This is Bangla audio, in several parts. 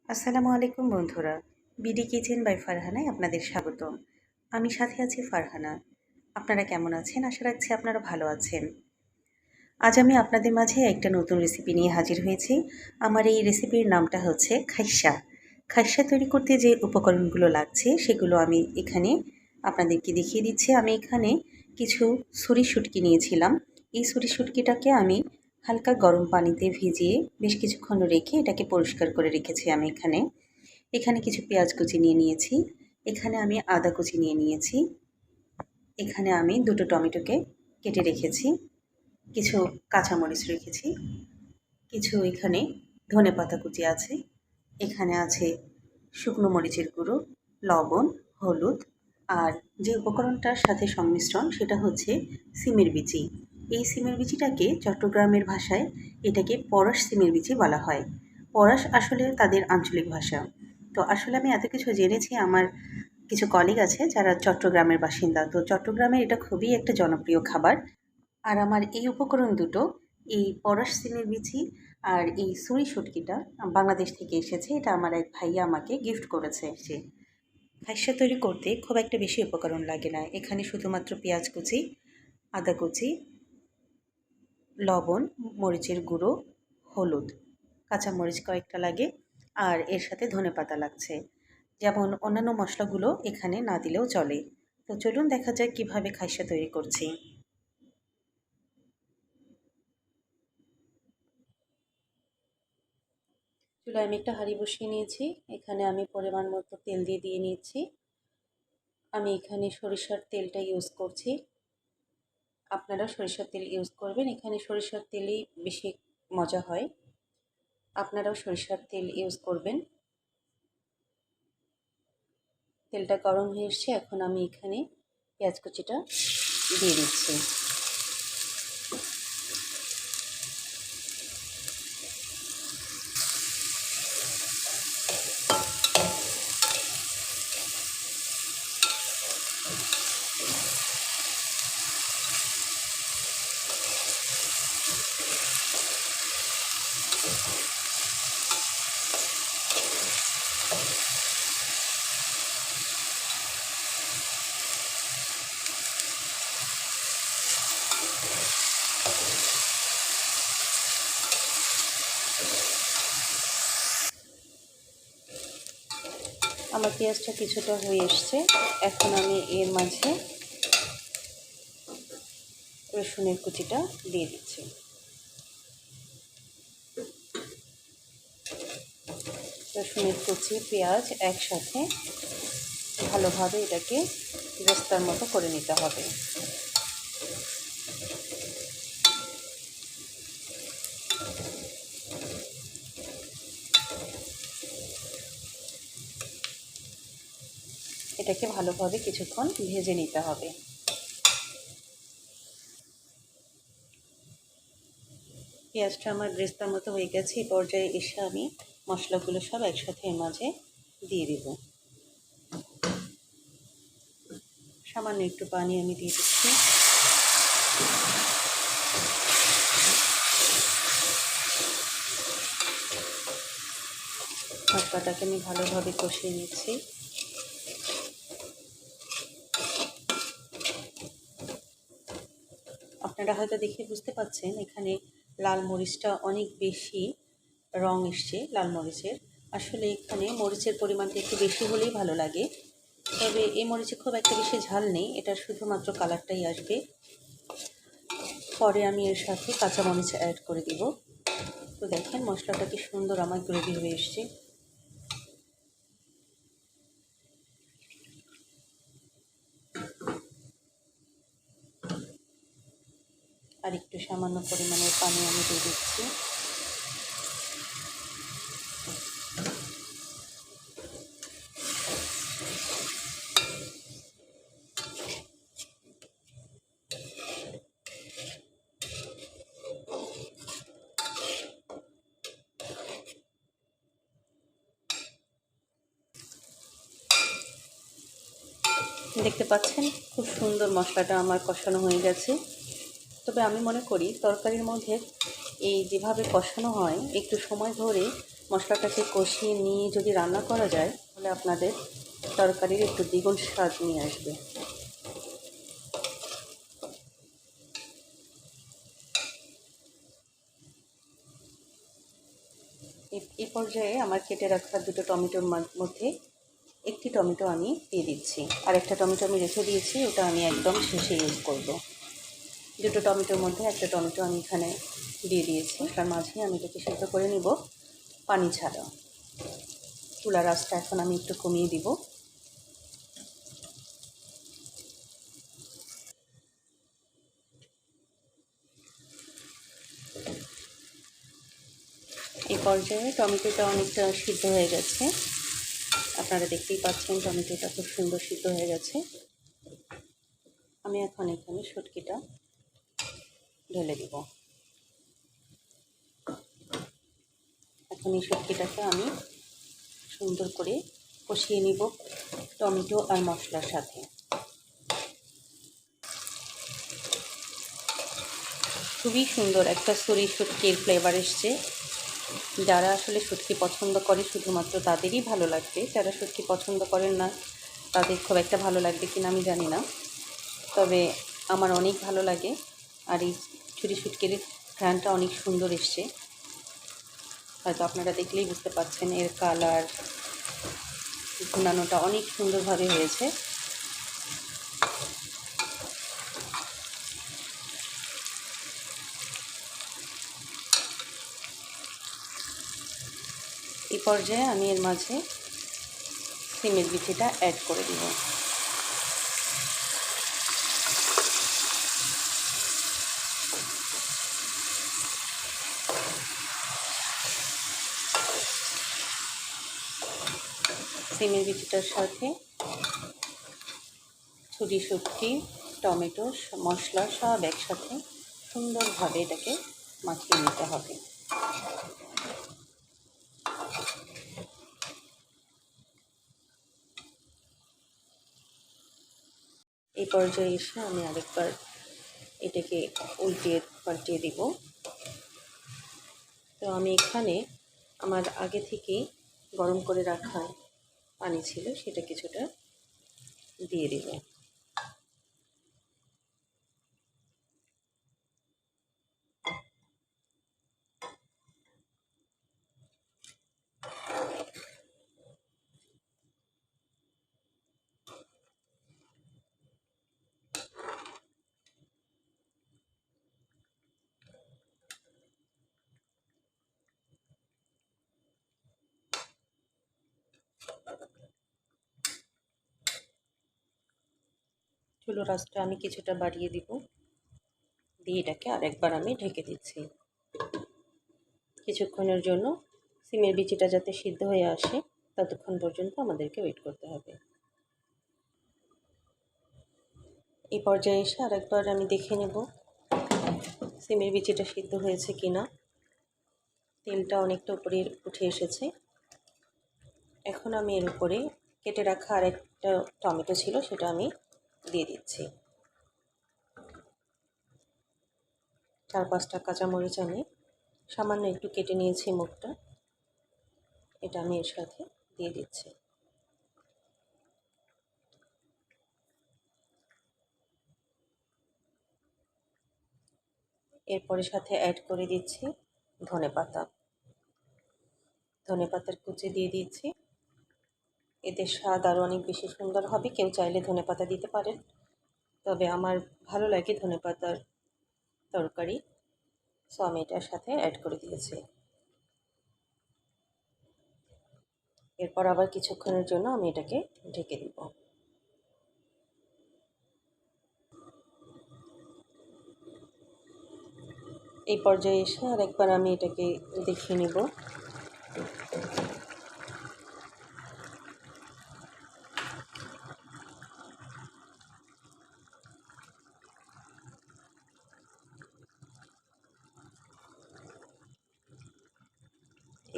আসসালামু আলাইকুম বন্ধুরা। বিডি কিচেন বাই ফারহানায় আপনাদের স্বাগতম। আমি সাথে আছি ফারহানা। আপনারা কেমন আছেন? আশা রাখছি আপনারা ভালো আছেন। আজ আমি আপনাদের মাঝে একটা নতুন রেসিপি নিয়ে হাজির হয়েছি। আমার এই রেসিপির নামটা হচ্ছে খাইসা। খাইসা তৈরি করতে যে উপকরণগুলো লাগছে সেগুলো আমি এখানে আপনাদেরকে দেখিয়ে দিচ্ছি। আমি এখানে কিছু ছুরি শুটকি নিয়েছিলাম। এই ছুরি শুটকিটাকে আমি হালকা গরম পানিতে ভিজিয়ে বেশ কিছুক্ষণ রেখে এটাকে পরিষ্কার করে রেখেছি আমি এখানে। এখানে কিছু পেঁয়াজ কুচি নিয়ে নিয়েছি। এখানে আমি আদা কুচি নিয়ে নিয়েছি। এখানে আমি দুটো টমেটোকে কেটে রেখেছি। কিছু কাঁচামরিচ রেখেছি। কিছু এখানে ধনেপাতা কুচি আছে। এখানে আছে শুকনো মরিচের গুঁড়ো, লবণ, হলুদ আর যে উপকরণটার সাথে সংমিশ্রণ সেটা হচ্ছে সিমের বিচি। এই সিমের বিচিটাকে চট্টগ্রামের ভাষায় এটাকে পরশ সিমের বিচি বলা হয়। পরশ আসলে তাদের আঞ্চলিক ভাষা। তো আসলে আমি এত কিছু জেনেছি আমার কিছু কলিগ আছে যারা চট্টগ্রামের বাসিন্দা। তো চট্টগ্রামের এটা খুবই একটা জনপ্রিয় খাবার। আর আমার এই উপকরণ দুটো, এই পরশ সিমের বিচি আর এই ছুরি শুটকিটা বাংলাদেশ থেকে এসেছে। এটা আমার এক ভাইয়া আমাকে গিফট করেছে সে। খাইসা তৈরি করতে খুব একটা বেশি উপকরণ লাগে না। এখানে শুধুমাত্র পেঁয়াজ কুচি, আদা কুচি, লবণ, মরিচের গুঁড়ো, হলুদ, কাঁচামরিচ কয়েকটা লাগে আর এর সাথে ধনেপাতা লাগছে। যেমন অন্যান্য মশলাগুলো এখানে না দিলেও চলে। তো চলুন দেখা যাক কিভাবে খাইসা তৈরি করছি। চুলায় আমি একটা হাঁড়ি বসিয়ে নিয়েছি। এখানে আমি পরিমাণ মতো তেল দিয়ে নিয়েছি। আমি এখানে সরিষার তেলটা ইউজ করছি। আপনারা সরিষার তেল ইউজ করবেন। এখানে সরিষার তেলেই বেশি মজা হয়। আপনারাও সরিষার তেল ইউজ করবেন। তেলটা গরম হয়ে এসছে। এখন আমি এখানে পেঁয়াজ কুচিটা দিয়ে দিচ্ছি। আমার পেঁয়াজটা কিছুটা হয়ে এসছে। এখন আমি এর মাঝে রসুনের কুচিটা দিয়ে দিচ্ছি। রসুনের কুচি, পেঁয়াজ একসাথে ভালোভাবে এটাকে বেরেস্তার মতো করে নিতে হবে। এটাকে ভালোভাবে কিছুক্ষণ ভেজে নিতে হবে। পেঁয়াজটা আমার বেরেস্তার মতো হয়ে গেছে। এই পর্যায়ে এসে আমি মশলাগুলো সব একসাথে এর মাঝে দিয়ে দেব। সামান্য একটু পানি আমি দিয়ে দিচ্ছি। মশলাটাকে আমি ভালোভাবে কষিয়ে নিচ্ছি। আপনারা হয়তো দেখে বুঝতে পাচ্ছেন এখানে লাল মরিচটা অনেক বেশি রং এসছে লাল মরিচের। আসলে এখানে মরিচের পরিমাণটা একটু বেশি হলেই ভালো লাগে। তবে এই মরিচে খুব একটা বেশি ঝাল নেই, এটা শুধুমাত্র কালারটাই আসবে। পরে আমি এর সাথে কাঁচামরিচ অ্যাড করে দিব। তো দেখেন মশলাটা কি সুন্দর আমার গ্রেভি হয়ে এসছে। আর একটু সামান্য পরিমাণের পানি আমি দিয়ে দিচ্ছি। দেখতে পাচ্ছেন খুব সুন্দর মশলাটা আমার কষানো হয়ে গেছে। তবে আমি মনে করি তরকারির মধ্যে এই যেভাবে কষানো হয় একটু সময় ধরে মশলাটাকে কষিয়ে নিয়ে যদি রান্না করা যায় তাহলে আপনাদের তরকারির একটু দ্বিগুণ স্বাদ নিয়ে আসবে। এই পর্যায়ে আমার কেটে রাখা দুটো টমেটোর মধ্যে একটি টমেটো আমি দিয়ে দিচ্ছি, আর একটা টমেটো আমি রেখে দিয়েছি, ওটা আমি একদম শেষে ইউজ করব। দুটো টমেটোর মধ্যে একটা টমেটো আমি এখানে দিয়ে দিয়েছি, তার মাঝে আমি এটাকে সিদ্ধ করে নিব পানি ছাড়া। চুলার আঁচটা এখন আমি একটু কমিয়ে দিব। এই পর্যায়ে টমেটোটা অনেকটা সিদ্ধ হয়ে গেছে, আপনারা দেখতেই পাচ্ছেন টমেটোটা খুব সুন্দর সিদ্ধ হয়ে গেছে। আমি এখন এখানে শুটকিটা ঢেলে দিব। এখন এই শুটকিটাকে আমি সুন্দর করে কষিয়ে নিব টমেটো আর মশলার সাথে। খুবই সুন্দর একটা সরি শুটকির ফ্লেভার এসছে। যারা আসলে শুটকি পছন্দ করে শুধুমাত্র তাদেরই ভালো লাগবে, যারা শুটকি পছন্দ করেন না তাদের খুব একটা ভালো লাগবে কিনা আমি জানি না, তবে আমার অনেক ভালো লাগে। আর এই ছুরি শুটকির ঘ্রাণটা অনেক সুন্দর এসছে, হয়তো আপনারা দেখলেই বুঝতে পারছেন এর কালার, ভুনানোটা অনেক সুন্দরভাবে হয়েছে। এই পর্যায়ে আমি এর মাঝে সিমের বিচিটা অ্যাড করে দিব। সিমের বিচিটার সাথে ছুরি শুটকি, টমেটো, মশলা সব একসাথে সুন্দরভাবে এটাকে মাখিয়ে নিতে হবে। এই পর্যায়ে এসে আমি আরেকবার এটাকে উল্টিয়ে পাল্টিয়ে দিব। তো আমি এখানে আমার আগে থেকেই গরম করে রাখা পানি ছিল, সেটা কিছুটা দিয়ে দিব। চুলোর আঁচটা আমি কিছুটা বাড়িয়ে দিব, দিয়ে এটাকে আরেকবার আমি ঢেকে দিচ্ছি কিছুক্ষণের জন্য। সিমের বিচিটা যাতে সিদ্ধ হয়ে আসে ততক্ষণ পর্যন্ত আমাদেরকে ওয়েট করতে হবে। এই পর্যায়ে এসে আরেকবার আমি দেখে নেব সিমের বিচিটা সিদ্ধ হয়েছে কিনা। তেলটা অনেকটা উপরে উঠে এসেছে। এখন আমি এর উপরে কেটে রাখা আরেকটা টমেটো ছিল, সেটা আমি দিয়ে দিচ্ছি। 4-5টা কাঁচামরিচ আমি সামান্য একটু কেটে নিয়েছি মুখটা, এটা আমি এর সাথে দিয়ে দিচ্ছি। এরপরে সাথে অ্যাড করে দিচ্ছি ধনেপাতা, ধনেপাতার কুচি দিয়ে দিচ্ছি। এতে স্বাদ আরও অনেক বেশি সুন্দর হবে। কেউ চাইলে ধনেপাতা দিতে পারেন, তবে আমার ভালো লাগে ধনেপাতার তরকারি, সো আমি এটার সাথে অ্যাড করে দিয়েছি। এরপর আবার কিছুক্ষণের জন্য আমি এটাকে ঢেকে দিব। এই পর্যায়ে এসে আরেকবার আমি এটাকে দেখিয়ে নেব।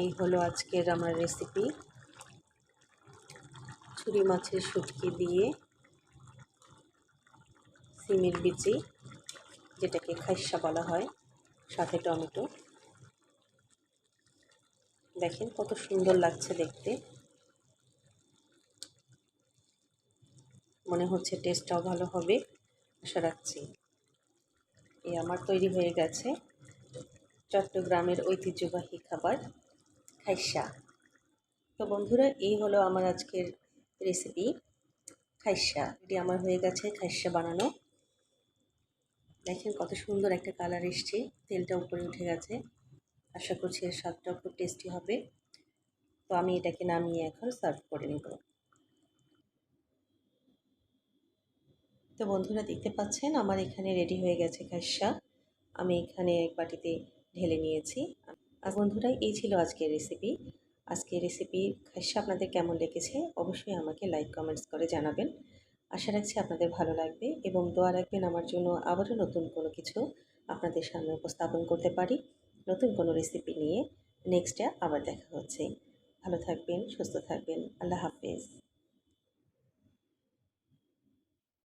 এই হলো আজকের আমার রেসিপি, ছুরি মাছের শুটকি দিয়ে সিমের বিচি, যেটাকে খাইসা বলা হয়, সাথে টমেটো। দেখেন কত সুন্দর লাগছে দেখতে, মনে হচ্ছে টেস্টটাও ভালো হবে, আশা রাখছি। এই আমার তৈরি হয়ে গেছে চট্টগ্রামের ঐতিহ্যবাহী খাবার খাইসা। তো বন্ধুরা, এই হলো আমার আজকের রেসিপি খাইসা। এটি আমার হয়ে গেছে খাইসা বানানো। দেখেন কত সুন্দর একটা কালার এসছে, তেলটা উপরে উঠে গেছে। আশা করছি এর স্বাদটাও খুব টেস্টি হবে। তো আমি এটাকে নামিয়ে এখন সার্ভ করে নেব। তো বন্ধুরা, দেখতে পাচ্ছেন আমার এখানে রেডি হয়ে গেছে খাইসা। আমি এখানে এক বাটিতে ঢেলে নিয়েছি। আর বন্ধুরা, এই ছিল আজকের রেসিপি। আজকের রেসিপি খাইসা আপনাদের কেমন লেগেছে অবশ্যই আমাকে লাইক কমেন্টস করে জানাবেন। আশা রাখছি আপনাদের ভালো লাগবে এবং দোয়া রাখবেন আমার জন্য আবারও নতুন কোনো কিছু আপনাদের সামনে উপস্থাপন করতে পারি, নতুন কোনো রেসিপি নিয়ে। নেক্সটে আবার দেখা হচ্ছে। ভালো থাকবেন, সুস্থ থাকবেন। আল্লাহ হাফেজ।